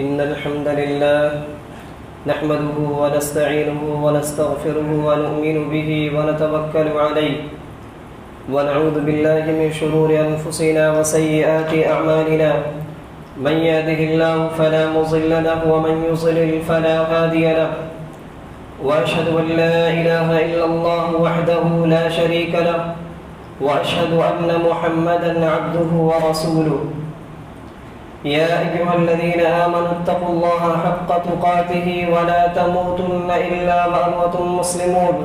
إن الحمد لله نحمده ونستعينه ونستغفره ونؤمن به ونتوكل عليه ونعوذ بالله من شرور أنفسنا وسيئات أعمالنا من يهده الله فلا مضل له ومن يضلل فلا هادي له وأشهد أن لا إله إلا الله وحده لا شريك له وأشهد أن محمدا عبده ورسوله يا أيها الذين آمنوا اتقوا الله حق تقاته ولا تموتن إلا وأنتم مسلمون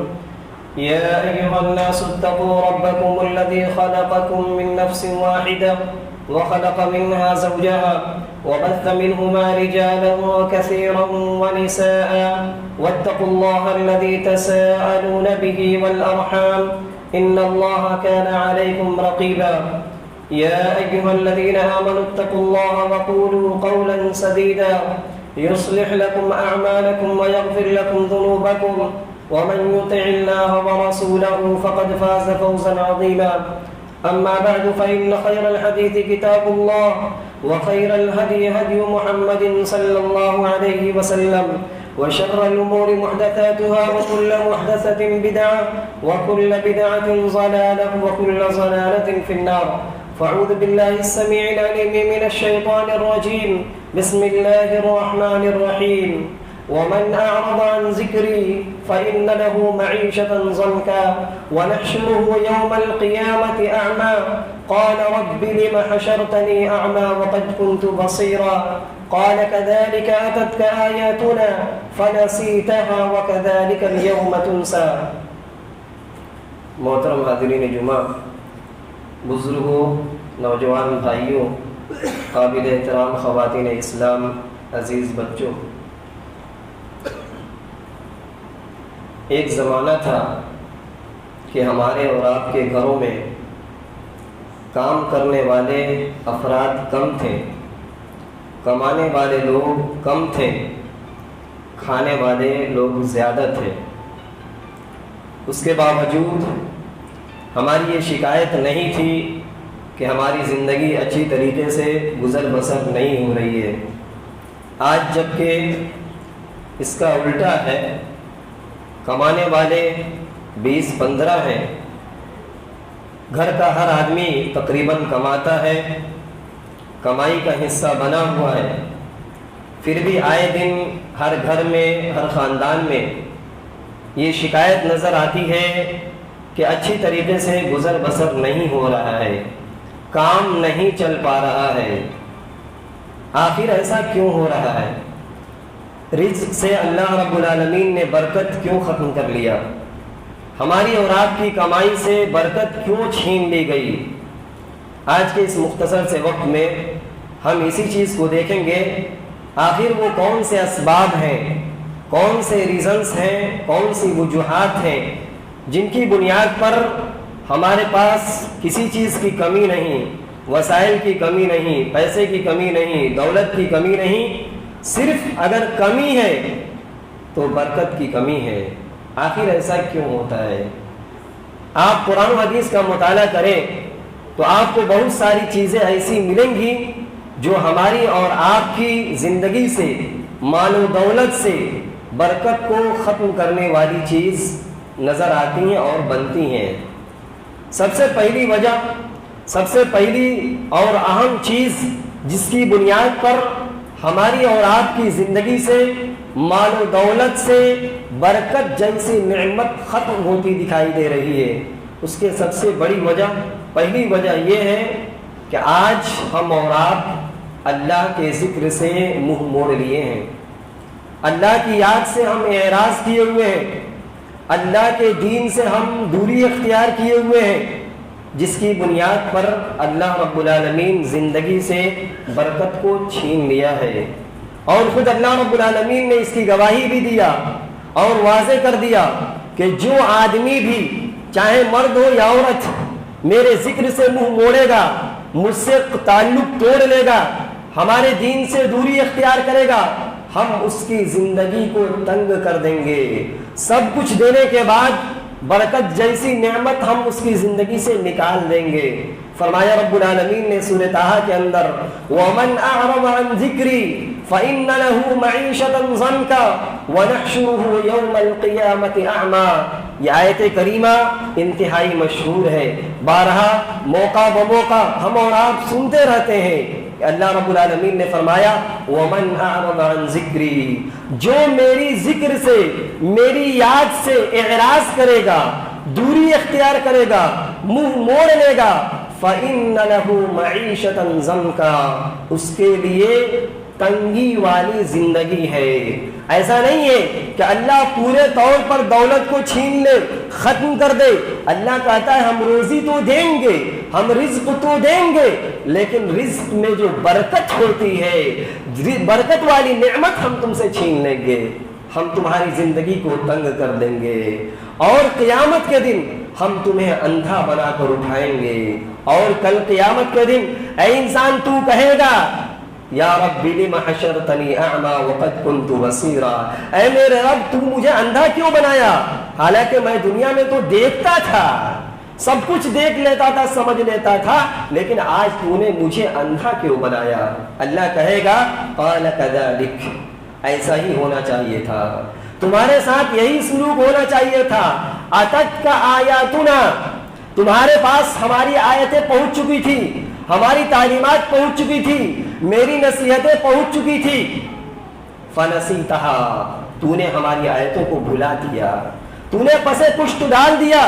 يا أيها الناس اتقوا ربكم الذي خلقكم من نفس واحدة وخلق منها زوجها وبث منهما رجالا كثيرا ونساء واتقوا الله الذي تساءلون به والأرحام إن الله كان عليكم رقيبا يا أيها الذين آمنوا اتقوا الله وقولوا قولا سديدا يصلح لكم أعمالكم ويغفر لكم ذنوبكم ومن يطع الله ورسوله فقد فاز فوزا عظيما أما بعد فإن خير الحديث كتاب الله وخير الهدي هدي محمد صلى الله عليه وسلم وشر الأمور محدثاتها وكل محدثة بدعة وكل بدعة ضلالة وكل ضلالة في النار فأعوذ بالله السميع العليم من الشيطان الرجيم بسم الله الرحمن الرحيم ومن أعرض عن ذكري فإن له معيشة ضنكا ونحشره يوم القيامة أعمى قال رب لم حشرتني أعمى وقد كنت بصيرا قال كذلك أتتك آياتنا فنسيتها وكذلك اليوم تنسى. محترم حاضرین جمعہ، بزرگوں، نوجوان بھائیوں، قابل احترام خواتین اسلام، عزیز بچوں، ایک زمانہ تھا کہ ہمارے اور آپ کے گھروں میں کام کرنے والے افراد کم تھے، کمانے والے لوگ کم تھے، کھانے والے لوگ زیادہ تھے. اس کے باوجود ہماری یہ شکایت نہیں تھی کہ ہماری زندگی اچھی طریقے سے گزر بسر نہیں ہو رہی ہے. آج جب کہ اس کا الٹا ہے، کمانے والے 20-15 ہیں، گھر کا ہر آدمی تقریباً کماتا ہے، کمائی کا حصہ بنا ہوا ہے، پھر بھی آئے دن ہر گھر میں، ہر خاندان میں یہ شکایت نظر آتی ہے کہ اچھی طریقے سے گزر بسر نہیں ہو رہا ہے، کام نہیں چل پا رہا ہے. آخر ایسا کیوں ہو رہا ہے؟ رزق سے اللہ رب العالمین نے برکت کیوں ختم کر لیا؟ ہماری اور آپ کی کمائی سے برکت کیوں چھین لی گئی؟ آج کے اس مختصر سے وقت میں ہم اسی چیز کو دیکھیں گے. آخر وہ کون سے اسباب ہیں، کون سے ریزنز ہیں، کون سی وجوہات ہیں جن کی بنیاد پر ہمارے پاس کسی چیز کی کمی نہیں، وسائل کی کمی نہیں، پیسے کی کمی نہیں، دولت کی کمی نہیں، صرف اگر کمی ہے تو برکت کی کمی ہے. آخر ایسا کیوں ہوتا ہے؟ آپ قرآن و حدیث کا مطالعہ کریں تو آپ کو بہت ساری چیزیں ایسی ملیں گی جو ہماری اور آپ کی زندگی سے، مال و دولت سے برکت کو ختم کرنے والی چیز نظر آتی ہیں اور بنتی ہیں. سب سے پہلی وجہ، سب سے پہلی اور اہم چیز جس کی بنیاد پر ہماری اور آپ کی زندگی سے، مال و دولت سے برکت جیسی نعمت ختم ہوتی دکھائی دے رہی ہے، اس کے سب سے بڑی وجہ، پہلی وجہ یہ ہے کہ آج ہم اور آپ اللہ کے ذکر سے منہ موڑ لیے ہیں، اللہ کی یاد سے ہم اعراض کیے ہوئے ہیں، اللہ کے دین سے ہم دوری اختیار کیے ہوئے ہیں، جس کی بنیاد پر اللہ رب العالمین زندگی سے برکت کو چھین لیا ہے. اور خود اللہ رب العالمین نے اس کی گواہی بھی دیا اور واضح کر دیا کہ جو آدمی بھی، چاہے مرد ہو یا عورت، میرے ذکر سے منہ موڑے گا، مجھ سے تعلق توڑ لے گا، ہمارے دین سے دوری اختیار کرے گا، ہم اس کی زندگی کو تنگ کر دیں گے. سب کچھ دینے کے بعد برکت جیسی نعمت ہم اس کی زندگی سے نکال دیں گے. فرمایا رب العالمین نے سورہ طٰہٰ کے اندر وَمَنْ أَعْرَضَ عَنْ ذِكْرِي فإن له معيشة ضنكا ونحشره يوم القيامة أعمى۔ یہ آیت کریمہ انتہائی مشہور ہے، بارہا موقع بموقع ہم اور آپ سنتے رہتے ہیں کہ اللہ رب العالمین نے فرمایا وَمَنْ أَعْرَضَ عَنْ ذِكْرِي، جو میری ذکر سے میری یاد سے اعراض کرے گا، دوری اختیار کرے گا، منہ موڑ لے گا، فَإِنَّ لَهُ مَعِيشَةً ضَنْكَا، اس کے لیے تنگی والی زندگی ہے۔ ایسا نہیں ہے کہ اللہ پورے طور پر دولت کو چھین لے، ختم کر دے۔ اللہ کہتا ہے ہم روزی تو دیں گے، ہم رزق تو دیں گے، لیکن رزق میں جو برکت ہوتی ہے، برکت والی نعمت ہم تم سے چھین لیں گے، ہم تمہاری زندگی کو تنگ کر دیں گے، اور قیامت کے دن ہم تمہیں اندھا بنا کر اٹھائیں گے۔ اور کل قیامت کے دن اے انسان تو کہے گا یا رب لم حشرتنی اعمی وقد كنت بصیرا، اے میرے رب تو مجھے اندھا کیوں بنایا، حالانکہ میں دنیا میں تو دیکھتا تھا، سب کچھ دیکھ لیتا تھا، سمجھ لیتا تھا، لیکن آج تو نے مجھے اندھا کیوں بنایا۔ اللہ کہے گا قال كذلك، ایسا ہی ہونا چاہیے تھا، تمہارے ساتھ یہی سلوک ہونا چاہیے تھا۔ اتتک آیاتنا، تمہارے پاس ہماری آیتیں پہنچ چکی تھی، ہماری تعلیمات پہنچ چکی تھی، میری نصیحتیں پہنچ چکی تھی، فنسیتہا، تو نے ہماری آیتوں کو بھلا دیا، تو نے پسے پشت ڈال دیا،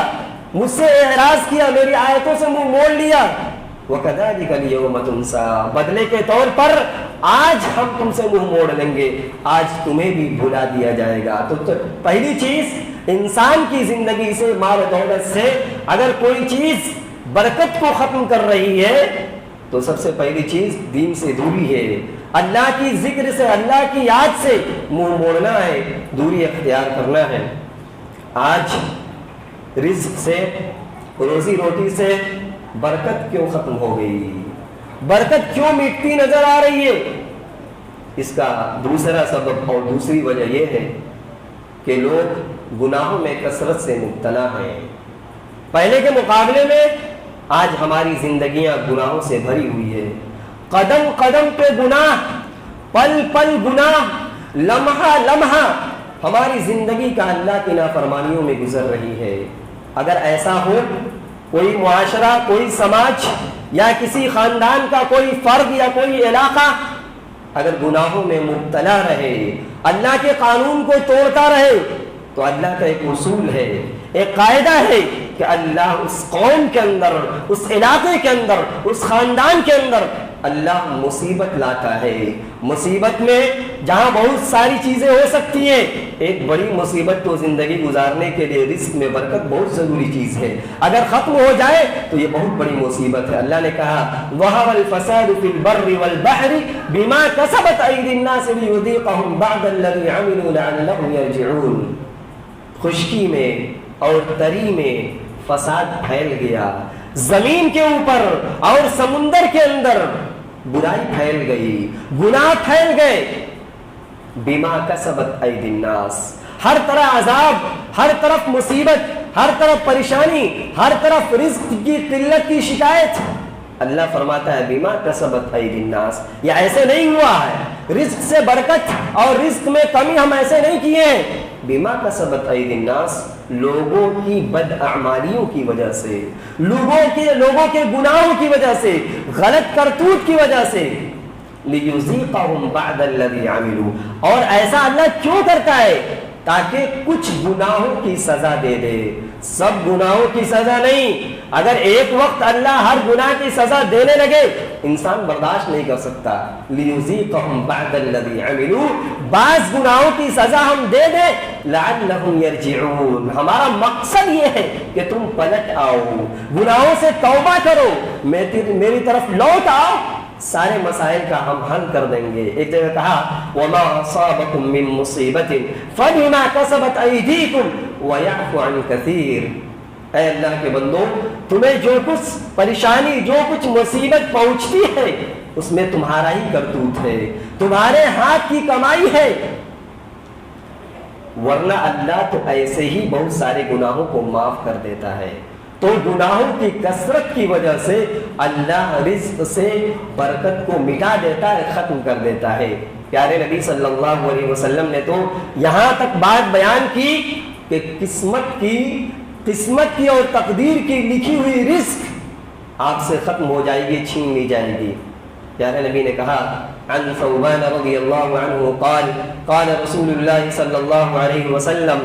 مجھ سے اعراض کیا، میری آیتوں سے منہ موڑ لیا۔ وَكَذَلِكَ الْيَوْمَ تُنْسَىٰ، بدلے کے طور پر آج ہم تم سے منہ موڑ لیں گے، آج تمہیں بھی بھلا دیا جائے گا۔ تو پہلی چیز، انسان کی زندگی سے، مال و دولت سے اگر کوئی چیز برکت کو ختم کر رہی ہے تو سب سے پہلی چیز دین سے دوری ہے، اللہ کی ذکر سے، اللہ کی یاد سے منہ موڑنا ہے، دوری اختیار کرنا ہے۔ آج رزق سے، روزی روٹی سے برکت کیوں ختم ہو گئی، برکت کیوں مٹتی نظر آ رہی ہے؟ اس کا دوسرا سبب اور دوسری وجہ یہ ہے کہ لوگ گناہوں میں کثرت سے مبتلا ہیں۔ پہلے کے مقابلے میں آج ہماری زندگیاں گناہوں سے بھری ہوئی ہے، قدم قدم پہ گناہ، پل پل گناہ، لمحہ لمحہ ہماری زندگی کا اللہ کی نافرمانیوں میں گزر رہی ہے۔ اگر ایسا ہو، کوئی معاشرہ، کوئی سماج یا کسی خاندان کا کوئی فرد یا کوئی علاقہ اگر گناہوں میں مبتلا رہے، اللہ کے قانون کو توڑتا رہے، تو اللہ کا ایک اصول ہے، ایک قاعدہ ہے کہ اللہ اس قوم کے اندر، اس علاقے کے اندر، اس خاندان کے اندر اللہ مصیبت لاتا ہے۔ مصیبت میں جہاں بہت ساری چیزیں ہو سکتی ہیں، ایک بڑی مصیبت تو زندگی گزارنے کے لیے رزق میں برکت بہت ضروری چیز ہے، اگر ختم ہو جائے تو یہ بہت بڑی مصیبت ہے۔ اللہ نے کہا ظَهَرَ الْفَسَادُ فِي الْبَرِّ وَالْبَحْرِ بِمَا كَسَبَتْ أَيْدِي النَّاسِ لِيُذِيقَهُمْ بَعْضَ الَّذِي عَمِلُوا لَعَلَّهُمْ يَرْجِعُونَ۔ خشکی میں اور تری میں فساد پھیل گیا، زمین کے اوپر اور سمندر کے اندر برائی پھیل گئی، گناہ پھیل گئے، بما کسبت ایدی الناس، ہر طرح عذاب، ہر طرف مصیبت، ہر طرف پریشانی، ہر طرف رزق کی قلت کی شکایت۔ اللہ فرماتا ہے بما کسبت ایدی الناس، یہ ایسے نہیں ہوا ہے، رزق سے برکت اور رزق میں کمی ہم ایسے نہیں کیے ہیں، بما کسبت ایدی الناس، لوگوں کی بد اعمالیوں کی وجہ سے، لوگوں کے گناہوں کی وجہ سے، غلط کرتوت کی وجہ سے، لیذیقہم بعد الذی عملوا، اور ایسا اللہ کیوں کرتا ہے؟ تاکہ کچھ گناہوں کی سزا دے دے، سب گناہوں کی سزا نہیں۔ اگر ایک وقت اللہ ہر گناہ کی سزا دینے لگے انسان برداشت نہیں کر سکتا۔ لیذیقہم بعد الذی عملوا، بعض گناہوں کی سزا ہم دے دیں لعلہم یرجعون، ہمارا مقصد یہ ہے کہ تم پلٹ آؤ، گناہوں سے توبہ کرو، میری طرف لوٹ آؤ، سارے مسائل کا ہم حل کر دیں گے۔ ایک جگہ کہا وَمَا أَصَابَكُم مِّن مُّصِيبَةٍ فَبِمَا كَسَبَتْ أَيْدِيكُمْ وَيَعْفُو عَن كَثِيرٍ، اے اللہ کے بندو، تمہیں جو کچھ پریشانی، جو کچھ مصیبت پہنچتی ہے اس میں تمہارا ہی کرتوت ہے، تمہارے ہاتھ کی کمائی ہے، ورنہ اللہ تو ایسے ہی بہت سارے گناہوں کو معاف کر دیتا ہے۔ تو گناہوں کی کثرت کی وجہ سے اللہ رزق سے برکت کو مٹا دیتا ہے، ختم کر دیتا ہے۔ پیارے نبی صلی اللہ علیہ وسلم نے تو یہاں تک بات بیان کی کہ قسمت کی اور تقدیر کی لکھی ہوئی رزق آپ سے ختم ہو جائے گی، چھین لی جائے گی۔ پیارے نبی نے کہا عن ثوبان رضی اللہ عنہ قال قال رسول اللہ صلی اللہ علیہ وسلم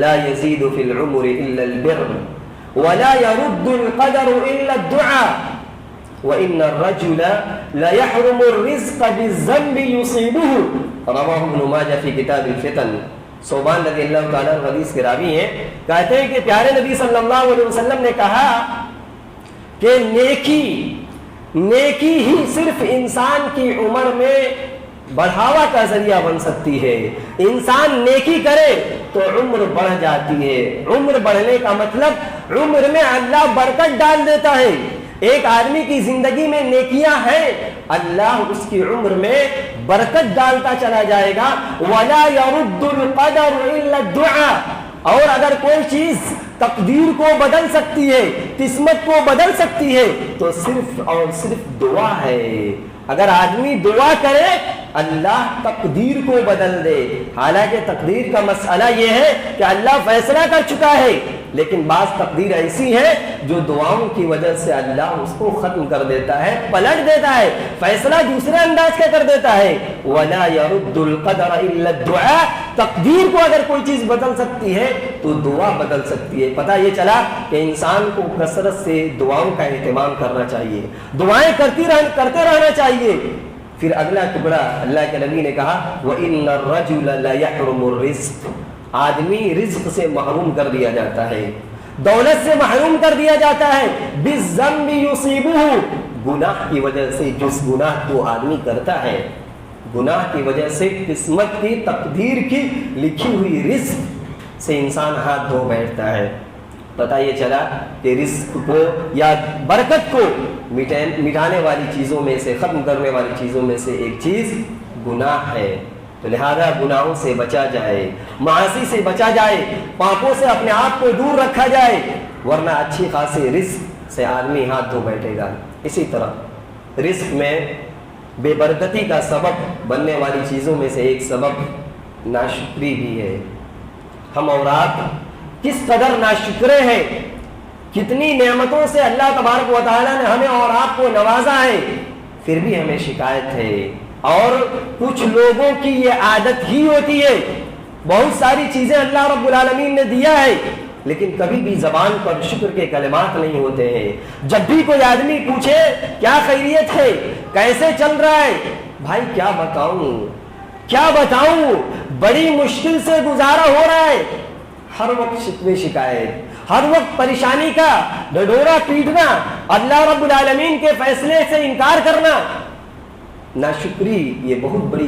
لا يزيد في العمر الا البر ولا يرد القدر الا الدعاء وان الرجل لا يحرم الرزق بالذنب يصيبه رواه ابن ماجہ فی کتاب الفتن۔ ثوبان رضی اللہ تعالیٰ حدیث کے راوی ہیں، کہتے ہیں کہ پیارے نبی صلی اللہ علیہ وسلم نے کہا کہ نیکی ہی صرف انسان کی عمر میں بڑھاوا کا ذریعہ بن سکتی ہے۔ انسان نیکی کرے تو عمر بڑھ جاتی ہے۔ عمر بڑھنے کا مطلب عمر میں اللہ برکت ڈال دیتا ہے۔ ایک آدمی کی زندگی میں نیکیاں ہیں، اللہ اس کی عمر میں برکت ڈالتا چلا جائے گا۔ وَلَا يَرُدُّ الْقَدَرُ إِلَّا الدُّعَاء، اور اگر کوئی چیز تقدیر کو بدل سکتی ہے، قسمت کو بدل سکتی ہے تو صرف اور صرف دعا ہے۔ اگر آدمی دعا کرے اللہ تقدیر کو بدل دے۔ حالانکہ تقدیر کا مسئلہ یہ ہے کہ اللہ فیصلہ کر چکا ہے، لیکن بعض تقدیر ایسی ہے جو دعاؤں کی وجہ سے اللہ اس کو ختم کر دیتا ہے، پلٹ دیتا ہے، فیصلہ دوسرے انداز کا کر دیتا ہے۔ وَلَا يَرُدُّ الْقَدَرَ إِلَّا الدُّعَاء، تقدیر کو اگر کوئی چیز بدل سکتی ہے تو دعا بدل سکتی ہے۔ پتہ یہ چلا کہ انسان کو کثرت سے دعاؤں کا اہتمام کرنا چاہیے، دعائیں کرتے رہنا چاہیے۔ پھر اگلا ٹکڑا اللہ کے نبی نے کہا وَإِنَّ الرَّجُلَ لَيَحْرُمُ الرِّزْقَ، آدمی رزق سے محروم کر دیا جاتا ہے، دولت سے محروم کر دیا جاتا ہے۔ بِالذَّنبِ يُصِيبُهُ، گناہ کی وجہ سے، جس گناہ کو آدمی کرتا ہے، گناہ کی وجہ سے قسمت کی تقدیر کی لکھی ہوئی رزق سے انسان ہاتھ دھو بیٹھتا ہے۔ پتہ یہ چلا کہ رزق کو یا برکت کو مٹانے والی چیزوں میں سے، ختم کرنے والی چیزوں میں سے ایک چیز گناہ ہے۔ تو لہذا گناہوں سے بچا جائے، معاصی سے بچا جائے، پاپوں سے اپنے آپ کو دور رکھا جائے، ورنہ اچھی خاصی رزق سے آدمی ہاتھ دھو بیٹھے گا۔ اسی طرح رزق میں بے برکتی کا سبب بننے والی چیزوں میں سے ایک سبب ناشکری بھی ہے۔ ہم اور آپ کس قدر ناشکرے ہیں، کتنی نعمتوں سے اللہ تبارک و تعالیٰ نے ہمیں اور آپ کو نوازا ہے، پھر بھی ہمیں شکایت ہے۔ اور کچھ لوگوں کی یہ عادت ہی ہوتی ہے، بہت ساری چیزیں اللہ رب العالمین نے دیا ہے لیکن کبھی بھی زبان پر شکر کے کلمات نہیں ہوتے ہیں۔ جب بھی کوئی آدمی پوچھے کیا خیریت ہے، کیسے چل رہا ہے، بھائی کیا بتاؤں، بڑی مشکل سے گزارا ہو رہا ہے۔ ہر وقت شکوے شکایت، ہر وقت پریشانی کا ڈڈورا پیٹنا، اللہ رب العالمین کے فیصلے سے انکار کرنا، ناشکری یہ بہت بڑی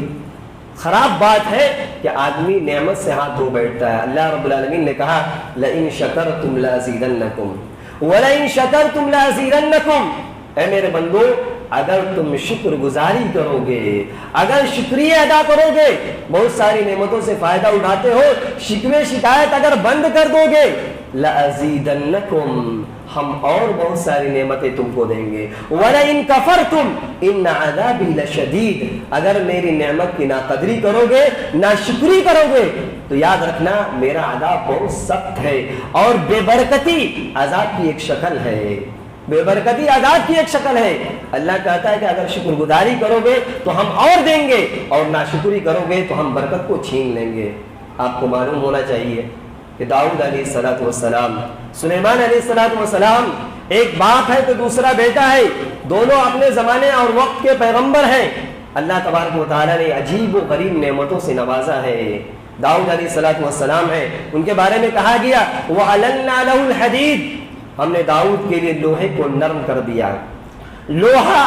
خراب بات ہے کہ آدمی نعمت سے ہاتھ دھو بیٹھتا ہے۔ اللہ رب العالمین نے کہا لئن شکرتم لازیدنکم ولئن شکرتم لازیدنکم، اے میرے بندو اگر تم شکر گزاری کرو گے، اگر شکریہ ادا کرو گے، بہت ساری نعمتوں سے فائدہ اٹھاتے ہو، شکوے شکایت اگر بند کر دو گے، لازیدنکم، ہم اور بہت ساری نعمتیں تم کو دیں گے۔ وَلَئِن كَفَرْتُمْ إِنَّ عَذَابِي لَشَدِيدٌ، اگر میری نعمت کی ناقدری کرو گے، ناشکری کرو گے تو یاد رکھنا میرا عذاب بہت سخت ہے۔ اور بے برکتی عذاب کی ایک شکل ہے، بے برکتی عذاب کی ایک شکل ہے۔ اللہ کہتا ہے کہ اگر شکر گزاری کرو گے تو ہم اور دیں گے، اور ناشکری کرو گے تو ہم برکت کو چھین لیں گے۔ آپ کو معلوم ہونا چاہیے کہ داؤد علیہ السلام، سلیمان علیہ السلام، ایک باپ ہے تو دوسرا بیٹا ہے، دونوں اپنے زمانے اور وقت کے پیغمبر ہیں۔ اللہ تبارک و تعالیٰ نے عجیب و غریب نعمتوں سے نوازا ہے۔ داؤد علیہ السلام ہے، ان کے بارے میں کہا گیا وَعَلَنَّا لَهُ الْحَدِيدَ، ہم نے داؤد کے لیے لوہے کو نرم کر دیا۔ لوہا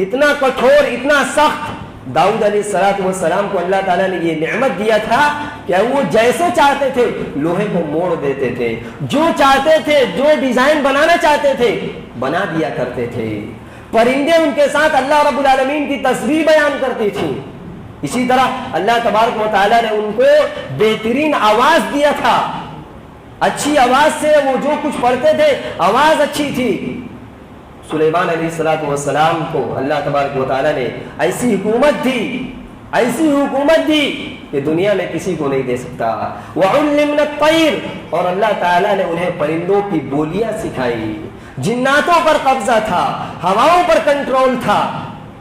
اتنا کٹھور، اتنا سخت، داؤد علیہ السلام کو اللہ تعالیٰ نے یہ نعمت دیا تھا کہ وہ جیسے چاہتے تھے لوہے کو موڑ دیتے تھے، جو چاہتے تھے، جو ڈیزائن بنانا چاہتے تھے بنا دیا کرتے تھے۔ پرندے ان کے ساتھ اللہ رب العالمین کی تسبیح بیان کرتی تھی۔ اسی طرح اللہ تبارک و تعالیٰ نے ان کو بہترین آواز دیا تھا، اچھی آواز سے وہ جو کچھ پڑھتے تھے آواز اچھی تھی۔ سلیمان علیہ السلام کو اللہ تبارک و تعالیٰ نے ایسی حکومت دی ایسی حکومت دی کہ دنیا میں کسی کو نہیں دے سکتا. وَعُلِّمْنَا الطَّيْرَ، اور اللہ تعالیٰ نے انہیں پرندوں کی بولیاں سکھائی. جناتوں پر قبضہ تھا، ہواؤں پر کنٹرول تھا،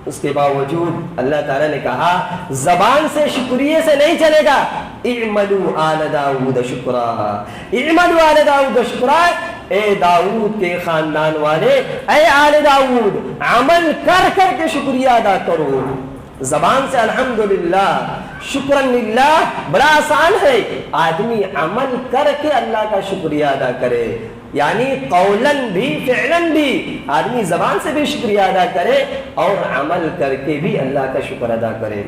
اس کے باوجود اللہ تعالیٰ نے کہا زبان سے شکریہ سے نہیں چلے گا. اعملوا آل داؤد شکرا، اعملوا آل داؤد شکرا، اے داؤد کے خاندان والے، اے آل داؤد عمل کر کر کے شکریہ ادا کرو. زبان سے الحمدللہ شکرن للہ بڑا آسان ہے، آدمی عمل کر کے اللہ کا شکریہ ادا کرے، یعنی قولن بھی فعلن بھی آدمی زبان سے بھی شکریہ ادا کرے اور عمل کر کے بھی اللہ کا شکر ادا کرے.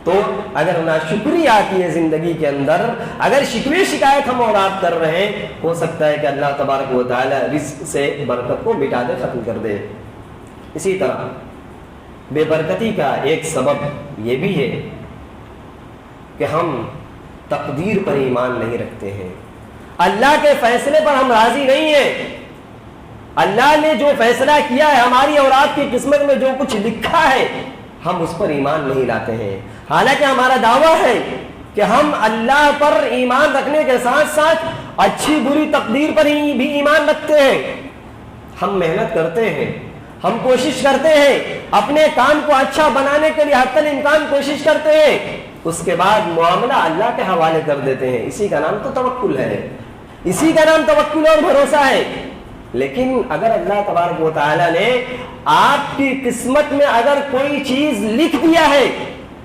تو اگر ناشکری آتی ہے زندگی کے اندر، اگر شکوے شکایت ہم اور آپ کر رہے ہیں، ہو سکتا ہے کہ اللہ تبارک و تعالی رزق سے برکت کو مٹا دے، ختم کر دے. اسی طرح بے برکتی کا ایک سبب یہ بھی ہے کہ ہم تقدیر پر ایمان نہیں رکھتے ہیں، اللہ کے فیصلے پر ہم راضی نہیں ہیں. اللہ نے جو فیصلہ کیا ہے، ہماری اور آپ کی قسمت میں جو کچھ لکھا ہے، ہم اس پر ایمان نہیں لاتے ہیں. حالانکہ ہمارا دعویٰ ہے کہ ہم اللہ پر ایمان رکھنے کے ساتھ ساتھ اچھی بری تقدیر پر بھی ایمان رکھتے ہیں. ہم محنت کرتے ہیں، ہم کوشش کرتے ہیں، اپنے کام کو اچھا بنانے کے لیے حتی الامکان کوشش کرتے ہیں، اس کے بعد معاملہ اللہ کے حوالے کر دیتے ہیں. اسی کا نام تو توکل ہے، اسی کا نام توکل اور بھروسہ ہے. لیکن اگر اللہ تبارک و تعالی نے آپ کی قسمت میں اگر کوئی چیز لکھ دیا ہے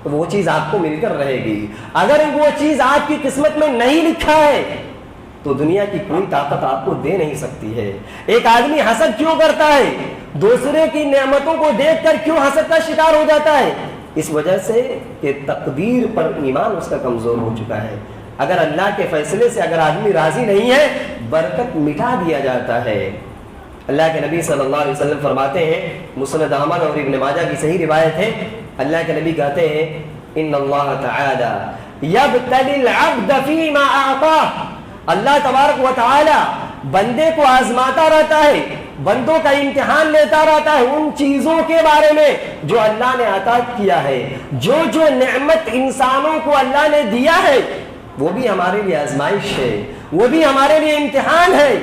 تو وہ چیز آپ کو مل کر رہے گی. اگر وہ چیز آپ کی قسمت میں نہیں لکھا ہے تو دنیا کی کوئی طاقت آپ کو دے نہیں سکتی ہے. ایک آدمی حسد کیوں کرتا ہے؟ دوسرے کی نعمتوں کو دیکھ کر کیوں حسد کا شکار ہو جاتا ہے؟ اس وجہ سے کہ تقدیر پر ایمان اس کا کمزور ہو چکا ہے. اگر اللہ کے فیصلے سے اگر آدمی راضی نہیں ہے، برکت مٹا دیا جاتا ہے. اللہ کے نبی صلی اللہ علیہ وسلم فرماتے ہیں، مسند احمد اور ابن ماجہ کی صحیح روایت ہے، اللہ کے نبی کہتے ہیں ان اللہ تعالی یبتلی العبد فیما اعطاہ، اللہ تبارک و تعالی بندے کو آزماتا رہتا ہے، بندوں کا امتحان لیتا رہتا ہے ان چیزوں کے بارے میں جو اللہ نے عطا کیا ہے. جو نعمت انسانوں کو اللہ نے دیا ہے وہ بھی ہمارے لیے آزمائش ہے، وہ بھی ہمارے لیے امتحان ہے.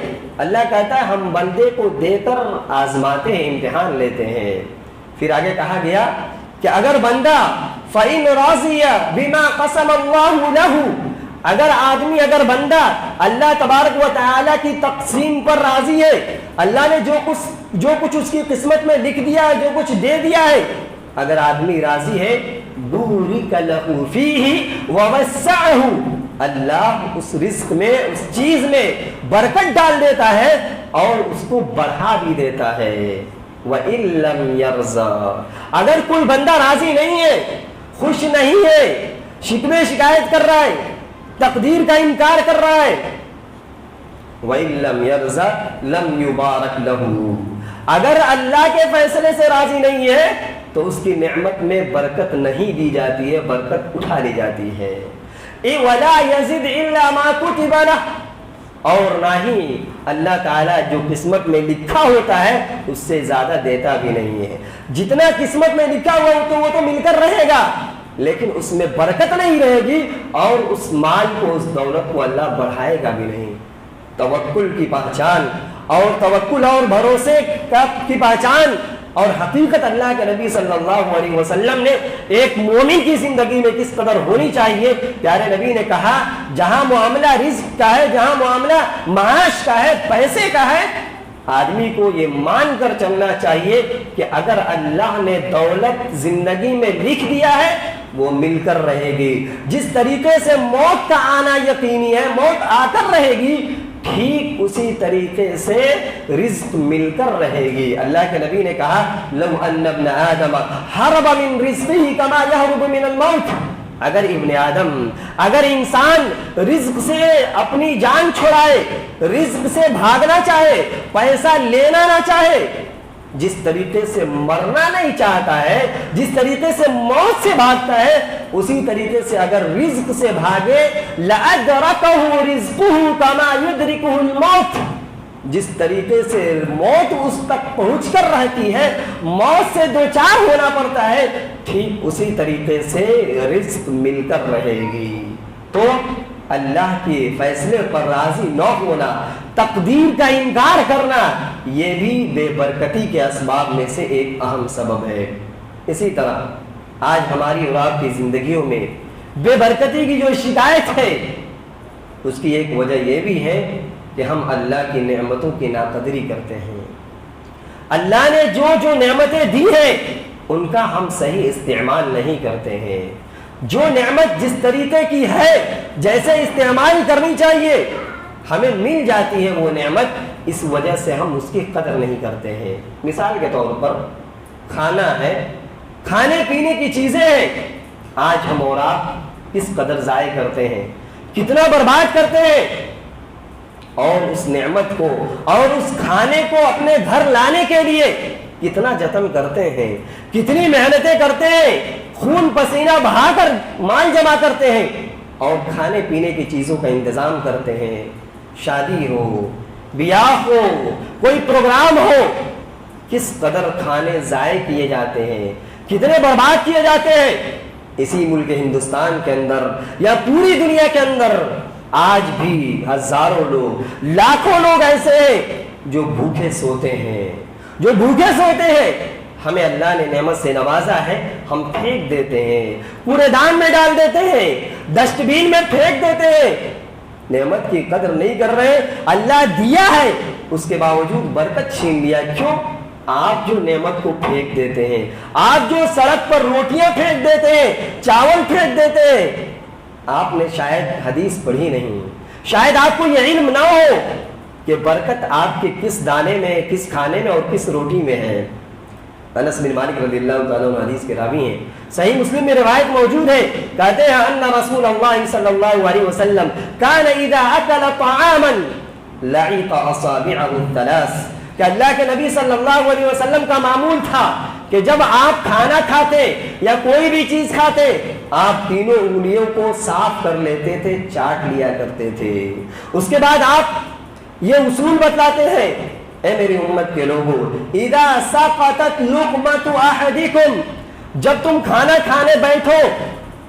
اللہ کہتا ہے ہم بندے کو دے کر آزماتے ہیں، امتحان لیتے ہیں. پھر آگے کہا گیا کہ اگر بندہ فَإِنْ رَاضِيَ بِمَا قَسَمَ اللَّهُ لَهُ، اگر بندہ اللہ تبارک و تعالی کی تقسیم پر راضی ہے، اللہ نے جو کچھ اس کی قسمت میں لکھ دیا ہے، جو کچھ دے دیا ہے، اگر آدمی راضی ہے، بُورِكَ لَهُ فِيهِ وَوَسَّعَهُ، اللہ اس رزق میں، اس چیز میں برکت ڈال دیتا ہے اور اس کو بڑھا بھی دیتا ہے. وَإِن لَّمْ يَرْضَىٰ، اگر کوئی بندہ راضی نہیں ہے، خوش نہیں ہے، شکوے شکایت کر رہا ہے، تقدیر کا انکار کر رہا ہے، وَإِن لَّمْ يَرْضَىٰ لَمْ يُبَارَكْ لَهُ، اگر اللہ کے فیصلے سے راضی نہیں ہے تو اس کی نعمت میں برکت نہیں دی جاتی ہے، برکت اٹھا لی جاتی ہے. وَلَا يَزِدْ إِلَّا مَا كُتِبَ لَهُ، اور نہ ہی اللہ تعالیٰ جو قسمت میں لکھا ہوتا ہے اس سے زیادہ دیتا بھی نہیں ہے. جتنا قسمت میں لکھا ہوا تو وہ تو مل کر رہے گا، لیکن اس میں برکت نہیں رہے گی اور اس مال کو، اس دولت کو اللہ بڑھائے گا بھی نہیں. توکل کی پہچان اور توکل اور بھروسے کی پہچان اور حقیقت اللہ کے نبی صلی اللہ علیہ وسلم نے ایک مومن کی زندگی میں کس قدر ہونی چاہیے. پیارے نبی نے کہا جہاں معاملہ رزق کا ہے، جہاں معاملہ معاش کا ہے، پیسے کا ہے، آدمی کو یہ مان کر چلنا چاہیے کہ اگر اللہ نے دولت زندگی میں لکھ دیا ہے وہ مل کر رہے گی. جس طریقے سے موت کا آنا یقینی ہے، موت آ کر رہے گی، ٹھیک اسی طریقے سے رزق مل کر رہے گی. اللہ کے نبی نے کہا لو ان ابن آدم حرب من رزقه كما يهرب من الموت، اگر انسان رزق سے اپنی جان چھڑائے، رزق سے بھاگنا چاہے، پیسہ لینا نہ چاہے، جس طریقے سے مرنا نہیں چاہتا ہے، جس طریقے سے موت سے بھاگتا ہے، اسی طریقے سے اگر رزق سے بھاگے لَأَدْرَكَهُ رِزْقُهُ كَمَا يُدْرِكُهُ الْمَوْتِ، جس طریقے سے موت اس تک پہنچ کر رہتی ہے، موت سے دوچار ہونا پڑتا ہے، ٹھیک اسی طریقے سے رزق مل کر رہے گی۔ تو اللہ کے فیصلے پر راضی نہ ہونا، تقدیر کا انکار کرنا، یہ بھی بے برکتی کے اسباب میں سے ایک اہم سبب ہے۔ اسی طرح آج ہماری اور آپ کی زندگیوں میں بے برکتی کی جو شکایت ہے، اس کی ایک وجہ یہ بھی ہے کہ ہم اللہ کی نعمتوں کی ناقدری کرتے ہیں۔ اللہ نے جو جو نعمتیں دی ہیں ان کا ہم صحیح استعمال نہیں کرتے ہیں۔ جو نعمت جس طریقے کی ہے، جیسے استعمال کرنی چاہیے، ہمیں مل جاتی ہے وہ نعمت، اس وجہ سے ہم اس کی قدر نہیں کرتے ہیں۔ مثال کے طور پر کھانا ہے، کھانے پینے کی چیزیں ہیں، آج ہم اور آپ کس قدر ضائع کرتے ہیں، کتنا برباد کرتے ہیں، اور اس نعمت کو اور اس کھانے کو اپنے گھر لانے کے لیے کتنا جتن کرتے ہیں، کتنی محنتیں کرتے ہیں، خون پسینہ بہا کر مال جمع کرتے ہیں اور کھانے پینے کی چیزوں کا انتظام کرتے ہیں۔ شادی ہو، بیاہ ہو، کوئی پروگرام ہو، کس قدر کھانے ضائع کیے جاتے ہیں، کتنے برباد کیے جاتے ہیں۔ اسی ملک ہندوستان کے اندر یا پوری دنیا کے اندر آج بھی ہزاروں لوگ، لاکھوں لوگ ایسے ہیں جو بھوکے سوتے ہیں، جو بھوکے سوتے ہیں۔ ہمیں اللہ نے نعمت سے نوازا ہے، ہم پھینک دیتے ہیں، کوڑے دان میں ڈال دیتے ہیں، ڈسٹ بین میں پھینک دیتے ہیں، نعمت کی قدر نہیں کر رہے۔ اللہ دیا ہے، اس کے باوجود برکت چھین لیا۔ کیوں؟ آپ جو نعمت کو پھینک دیتے ہیں، آپ جو سڑک پر روٹیاں پھینک دیتے ہیں، چاول پھینک دیتے ہیں، آپ نے شاید حدیث پڑھی نہیں، شاید آپ کو یہ علم نہ ہو کہ برکت آپ کے کس دانے میں، کس کھانے میں اور کس روٹی میں ہے۔ انس بن مالک رضی اللہ تعالیٰ عنہ حدیث کے راوی ہیں، صحیح مسلم میں روایت موجود ہے، کہتے ہیں ان رسول اللہ صلی اللہ علیہ وسلم کان اذا اکل طعاما لعق اصابعه الثلاث، کہ اللہ کے نبی صلی اللہ علیہ وسلم کا معمول تھا کہ جب آپ کھانا کھاتے یا کوئی بھی چیز کھاتے، آپ تینوں انگلیوں کو صاف کر لیتے تھے، چاٹ لیا کرتے تھے۔ اس کے بعد آپ یہ اصول بتلاتے ہیں، اے میری امت کے لوگوں، اذا سقطت لقمۃ احدکم، جب تم کھانا کھانے بیٹھو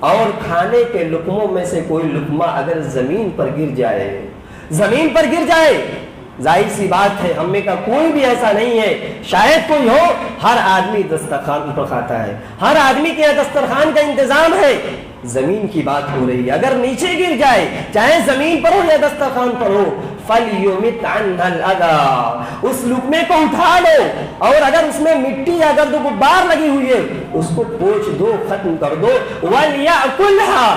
اور کھانے کے لقموں میں سے کوئی لقمہ اگر زمین پر گر جائے، زمین پر گر جائے، ظاہر سی بات ہے ہم میں کا کوئی بھی ایسا نہیں ہے، شاید کوئی ہو، ہر آدمی دسترخوان پر کھاتا ہے، ہر آدمی کے یہاں دسترخوان کا انتظام ہے۔ زمین کی بات ہو رہی ہے، اگر نیچے گر جائے، چاہے زمین پر ہو یا دسترخوان پر ہو، فَلْيُمِتْ عَنْهَا الْأَذَى، اس لقمے کو اٹھا لو، اور اگر اس میں مٹی یا گرد و غبار لگی ہوئی ہے اس کو پوچھ دو، ختم کر دو، وَلْيَأْكُلْهَا،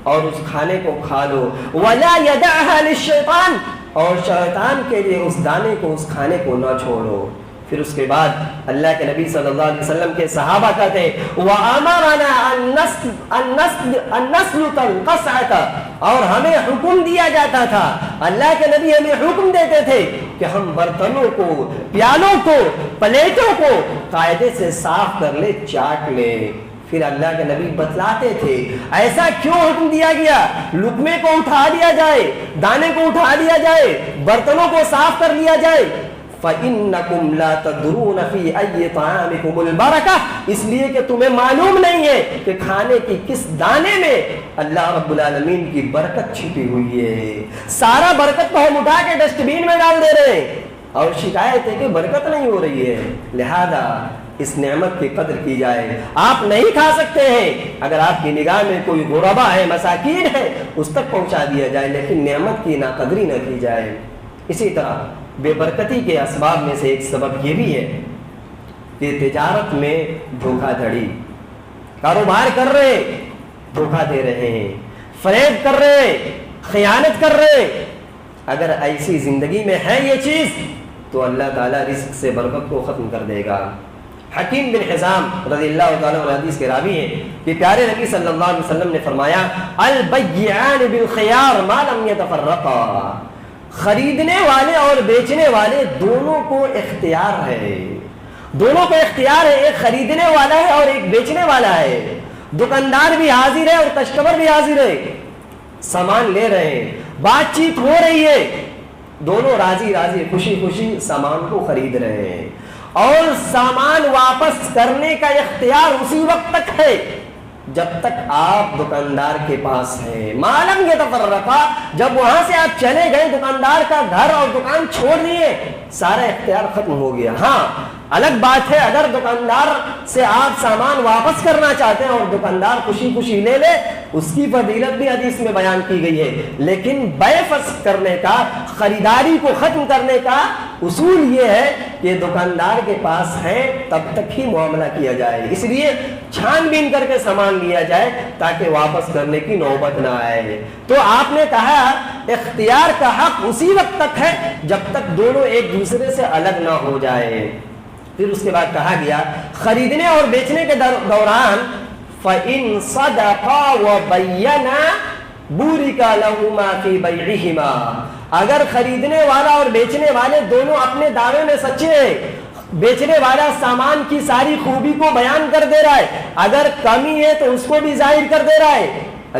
اور اس کھانے کو کھا لو، وَلَا يَدَعْهَا لِلشَّيْطَانِ، اور شیطان کے لیے اس دانے کو، اس کھانے کو نہ چھوڑو۔ پھر اس کے بعد اللہ کے نبی صلی اللہ علیہ وسلم کے صحابہ کہتے ہیں وَأَمَرَنَا أَن نَّسْلُتَ الْقَصْعَةَ، اور ہمیں حکم دیا جاتا تھا، اللہ کے نبی ہمیں حکم دیتے تھے کہ ہم برتنوں کو، پیالوں کو، پلیٹوں کو قاعدے سے صاف کر لے، چاٹ لے۔ پھر اللہ کے نبی بتلاتے تھے ایسا کیوں حکم دیا گیا، لقمے کو اٹھا لیا جائے، دانے کو اٹھا لیا جائے، برتنوں کو صاف کر لیا جائے۔ فَإِنَّكُمْ لَا تَدْرُونَ فِي أَيِّ طَعَامِكُمُ الْبَرَكَةُ، اس لیے کہ تمہیں معلوم نہیں ہے کہ کھانے کی کس دانے میں اللہ رب العالمین کی برکت چھپی ہوئی ہے۔ سارا برکت کو ہم اٹھا کے ڈسٹ بین میں ڈال دے رہے ہیں اور شکایت ہے کہ برکت نہیں ہو رہی ہے۔ لہذا اس نعمت کی قدر کی جائے۔ آپ نہیں کھا سکتے ہیں، اگر آپ کی نگاہ میں کوئی غربا ہے، مساکین ہے، اس تک پہنچا دیا جائے، لیکن نعمت کی ناقدری نہ کی جائے۔ اسی طرح بے برکتی کے اسباب میں سے ایک سبب یہ بھی ہے کہ تجارت میں دھوکہ دھڑی، کاروبار کر رہے ہیں، دھوکہ دے رہے ہیں، فریب کر رہے ہیں، خیانت کر رہے ہیں۔ اگر ایسی زندگی میں ہے یہ چیز تو اللہ تعالیٰ رزق سے برکت کو ختم کر دے گا۔ حکیم بن حزام رضی اللہ تعالیٰ عنہ حدیث کے راوی ہیں کہ پیارے نبی صلی اللہ علیہ وسلم نے فرمایا البیعان بالخیار ما لم یتفرقا، خریدنے والے اور بیچنے والے دونوں کو اختیار ہے، دونوں کو اختیار ہے، ایک خریدنے والا ہے اور ایک بیچنے والا ہے، دکاندار بھی حاضر ہے اور کسٹمر بھی حاضر ہے، سامان لے رہے ہیں، بات چیت ہو رہی ہے، دونوں راضی راضی خوشی خوشی سامان کو خرید رہے ہیں، اور سامان واپس کرنے کا اختیار اسی وقت تک ہے جب تک آپ دکاندار کے پاس ہیں۔ معلوم یہ تفرقہ، جب وہاں سے آپ چلے گئے، دکاندار کا گھر اور دکان چھوڑ دیے، سارا اختیار ختم ہو گیا۔ ہاں الگ بات ہے اگر دکاندار سے آپ سامان واپس کرنا چاہتے ہیں اور دکاندار خوشی خوشی لے لے، اس کی فضیلت بھی حدیث میں بیان کی گئی ہے، لیکن بے فسخ کرنے کا، خریداری کو ختم کرنے کا اصول یہ ہے کہ دکاندار کے پاس ہے تب تک ہی معاملہ کیا جائے، اس لیے چھان بین کر کے سامان لیا جائے تاکہ واپس کرنے کی نوبت نہ آئے۔ تو آپ نے کہا اختیار کا حق اسی وقت تک ہے جب تک دونوں ایک دوسرے سے الگ نہ ہو جائے۔ پھر اس کے بعد کہا گیا خریدنے اور بیچنے کے دوران فَإِن صَدَقَا وَبَيَّنَا بُورِكَ لَهُمَا فِي بَيْعِهِمَا، اگر خریدنے والا اور بیچنے والے دونوں اپنے دعوے میں سچے ہیں، بیچنے والا سامان کی ساری خوبی کو بیان کر دے رہا ہے، اگر کمی ہے تو اس کو بھی ظاہر کر دے رہا ہے،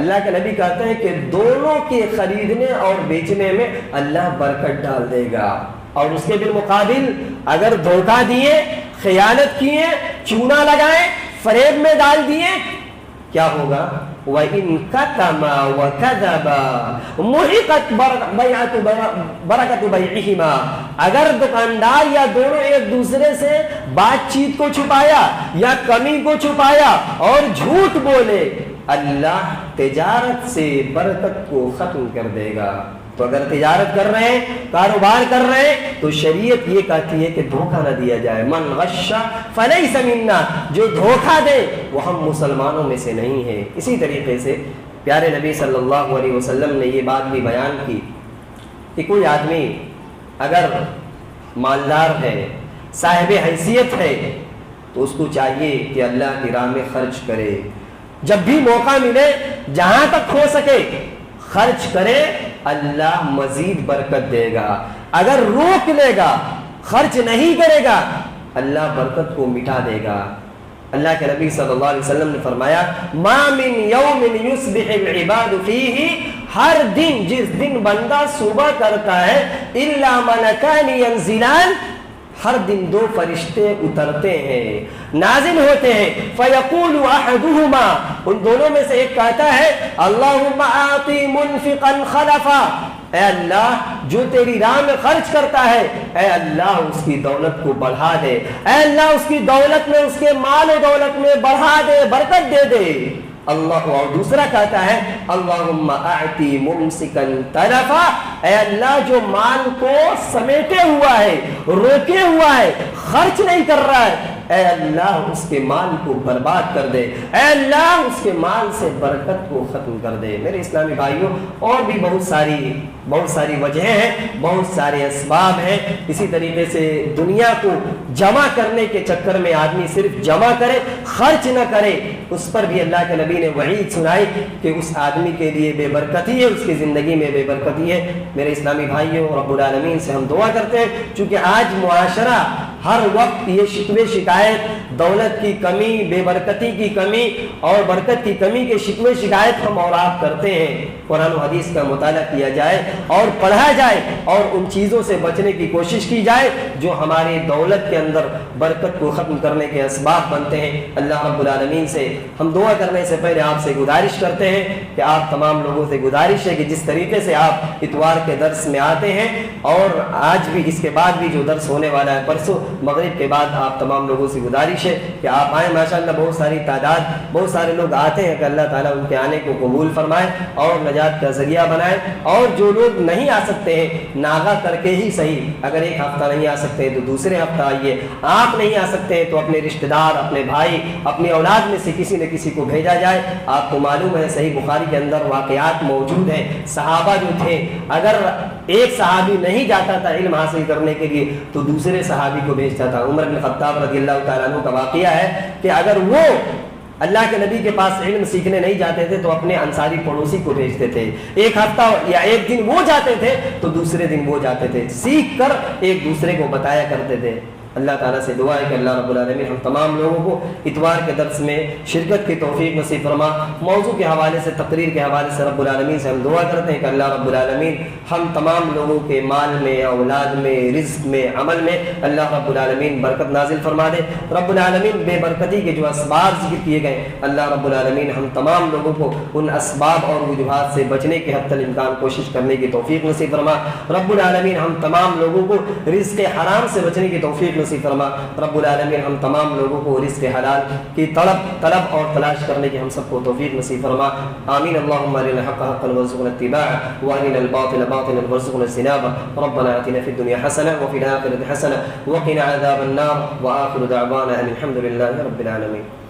اللہ کے نبی کہتے ہیں کہ دونوں کے خریدنے اور بیچنے میں اللہ برکت ڈال دے گا۔ اور اس کے بالمقابل اگر دھوکہ دیے، خیانت کیے، چونا لگائے، فریب میں ڈال دیے، کیا ہوگا؟ وَإِن كَتَمَا وَكَذَبَا مُحِقَتْ بَرَكَتُ بَيْعِهِمَا، اگر دکاندار یا دونوں ایک دوسرے سے بات چیت کو چھپایا یا کمی کو چھپایا اور جھوٹ بولے، اللہ تجارت سے برکت کو ختم کر دے گا۔ تو اگر تجارت کر رہے ہیں، کاروبار کر رہے ہیں، تو شریعت یہ کہتی ہے کہ دھوکہ نہ دیا جائے۔ من غش فلیس منا، جو دھوکہ دے وہ ہم مسلمانوں میں سے نہیں ہیں۔ اسی طریقے سے پیارے نبی صلی اللہ علیہ وسلم نے یہ بات بھی بیان کی کہ کوئی آدمی اگر مالدار ہے، صاحب حیثیت ہے، تو اس کو چاہیے کہ اللہ کی راہ میں خرچ کرے، جب بھی موقع ملے جہاں تک ہو سکے خرچ کرے، اللہ مزید برکت دے گا۔ اگر روک لے گا، خرچ نہیں کرے گا، اللہ برکت کو مٹا دے گا۔ اللہ کے نبی صلی اللہ علیہ وسلم نے فرمایا ما من یوم یصبح العباد فیہ، ہر دن جس دن بندہ صبح کرتا ہے، الا ملکان ینزلان، ہر دن دو فرشتے اترتے ہیں، نازل ہوتے ہیں، فیقول احدہما، ان دونوں میں سے ایک کہتا ہے اللہم آتی منفقا خلفا، اے اللہ جو تیری راہ میں خرچ کرتا ہے، اے اللہ اس کی دولت کو بڑھا دے، اے اللہ اس کی دولت میں، اس کے مال و دولت میں بڑھا دے، برکت دے دے۔ اللہ، اور دوسرا کہتا ہے اللہم اعطی ممسکا تلفا، اے اللہ جو مال کو سمیٹے ہوا ہے، روکے ہوا ہے، خرچ نہیں کر رہا ہے، اے اللہ اس کے مال کو برباد کر دے، اے اللہ اس کے مال سے برکت کو ختم کر دے۔ میرے اسلامی بھائیوں، اور بھی بہت ساری وجہیں ہیں، بہت سارے اسباب ہیں۔ اسی طریقے سے دنیا کو جمع کرنے کے چکر میں آدمی صرف جمع کرے، خرچ نہ کرے، اس پر بھی اللہ کے نبی نے وعید سنائی کہ اس آدمی کے لیے بے برکتی ہے، اس کی زندگی میں بے برکتی ہے۔ میرے اسلامی بھائیوں، رب العالمین سے ہم دعا کرتے ہیں، چونکہ آج معاشرہ ہر وقت یہ شکوے شکایت، دولت کی کمی، بے برکتی کی کمی اور برکت کی کمی کے شکوے شکایت ہم اور آپ کرتے ہیں۔ قرآن و حدیث کا مطالعہ کیا جائے اور پڑھا جائے اور ان چیزوں سے بچنے کی کوشش کی جائے جو ہماری دولت کے اندر برکت کو ختم کرنے کے اسباب بنتے ہیں۔ اللہ رب العالمین سے ہم دعا کرنے سے پہلے آپ سے گزارش کرتے ہیں کہ آپ تمام لوگوں سے گزارش ہے کہ جس طریقے سے آپ اتوار کے درس میں آتے ہیں اور آج بھی اس کے بعد بھی جو درس ہونے والا ہے پرسوں مغرب کے بعد، آپ تمام لوگوں سے گزارش ہے کہ آپ آئیں۔ ماشاءاللہ بہت ساری تعداد، بہت سارے لوگ آتے ہیں کہ اللہ تعالیٰ ان کے آنے کو قبول فرمائے اور نجات کا ذریعہ بنائے۔ اور جو لوگ نہیں آ سکتے ہیں ناغہ کر کے ہی صحیح، اگر ایک ہفتہ نہیں آ سکتے تو دوسرے ہفتہ آئیے۔ آپ نہیں آ سکتے تو اپنے رشتہ دار، اپنے بھائی، اپنی اولاد میں سے کسی نہ کسی کو بھیجا جائے۔ آپ کو معلوم ہے صحیح بخاری کے اندر واقعات موجود ہیں، صحابہ جو تھے اگر ایک صحابی نہیں جاتا تھا علم حاصل کرنے کے لیے تو دوسرے صحابی کو بھیجتا تھا۔ عمر بن خطاب رضی اللہ تعالیٰ عنہ کا واقعہ ہے کہ اگر وہ اللہ کے نبی کے پاس علم سیکھنے نہیں جاتے تھے تو اپنے انصاری پڑوسی کو بھیجتے تھے، ایک ہفتہ یا ایک دن وہ جاتے تھے تو دوسرے دن وہ جاتے تھے، سیکھ کر ایک دوسرے کو بتایا کرتے تھے۔ اللہ تعالیٰ سے دعا ہے کہ اللہ رب العالمین ہم تمام لوگوں کو اتوار کے درس میں شرکت کی توفیق نصیب فرما۔ موضوع کے حوالے سے، تقریر کے حوالے سے رب العالمین سے ہم دعا کرتے ہیں کہ اللہ رب العالمین ہم تمام لوگوں کے مال میں، اولاد میں، رزق میں، عمل میں اللہ رب العالمین برکت نازل فرما دے۔ رب العالمین بے برکتی کے جو اسباب ذکر کیے گئے اللہ رب العالمین ہم تمام لوگوں کو ان اسباب اور وجوہات سے بچنے کے حتی الامکان کوشش کرنے کی توفیق نصیب فرما۔ رب العالمین ہم تمام لوگوں کو رزق حرام سے بچنے کی توفیق نصیب فرما۔ رب العالمین ہم تمام لوگوں کو رزق حلال کی طلب اور تلاش کرنے کی ہم سب کو توفیق نصیب فرما۔ آمین۔ اللهم ارنا الحق حقا وارزقنا اتباعه وارنا الباطل باطلا وارزقنا اجتنابه۔ ربنا آتنا في الدنيا حسنة وفي الآخرة حسنة وقنا عذاب النار، وآخر دعوانا أن الحمد لله رب العالمين۔